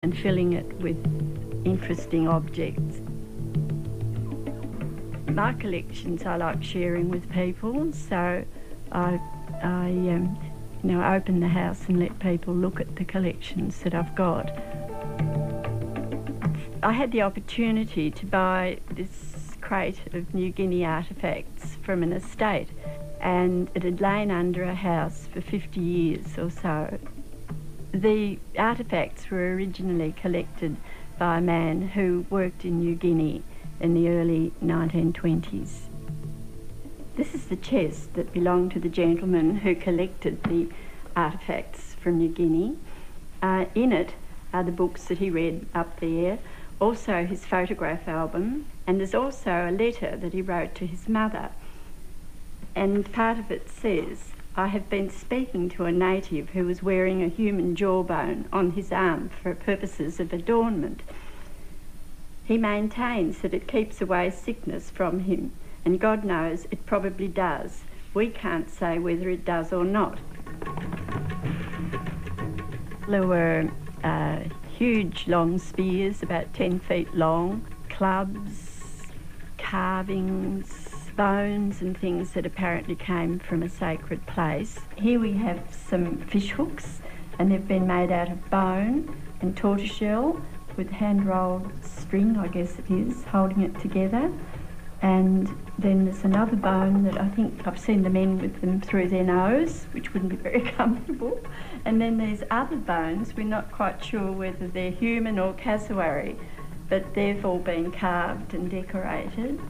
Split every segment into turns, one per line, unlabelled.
and filling it with interesting objects. My collections I like sharing with people, so I open the house and let people look at the collections that I've got. I had the opportunity to buy this crate of New Guinea artefacts from an estate, and it had lain under a house for 50 years or so. The artefacts were originally collected by a man who worked in New Guinea in the early 1920s. This is the chest that belonged to the gentleman who collected the artefacts from New Guinea. In it are the books that he read up there, also his photograph album, and there's also a letter that he wrote to his mother. And part of it says, "I have been speaking to a native who was wearing a human jawbone on his arm for purposes of adornment. He maintains that it keeps away sickness from him, and God knows it probably does. We can't say whether it does or not." There were huge long spears, about 10 feet long, clubs, carvings, bones and things that apparently came from a sacred place. Here we have some fish hooks, and they've been made out of bone and tortoiseshell with hand-rolled string, I guess it is, holding it together. And then there's another bone that I think I've seen the men with them through their nose, which wouldn't be very comfortable. And then there's other bones, we're not quite sure whether they're human or cassowary, but they've all been carved and decorated.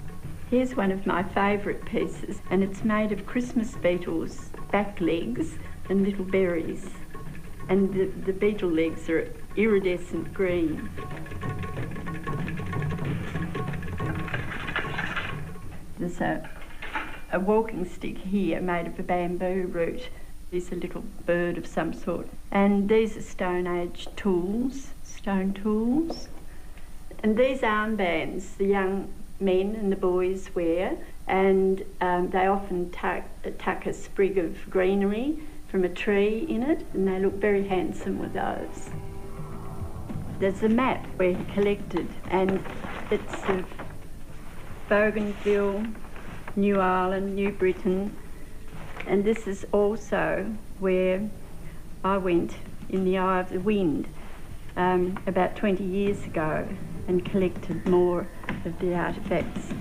Here's one of my favourite pieces, and it's made of Christmas beetles' back legs and little berries. And the beetle legs are iridescent green. There's a walking stick here made of a bamboo root. There's a little bird of some sort. And these are Stone Age tools, stone tools. And these armbands the young men and the boys wear, and they often tuck a sprig of greenery from a tree in it, and they look very handsome with those. There's a map where he collected, and it's of Bougainville, New Ireland, New Britain, and this is also where I went in the eye of the wind about 20 years ago and collected more of the artefacts.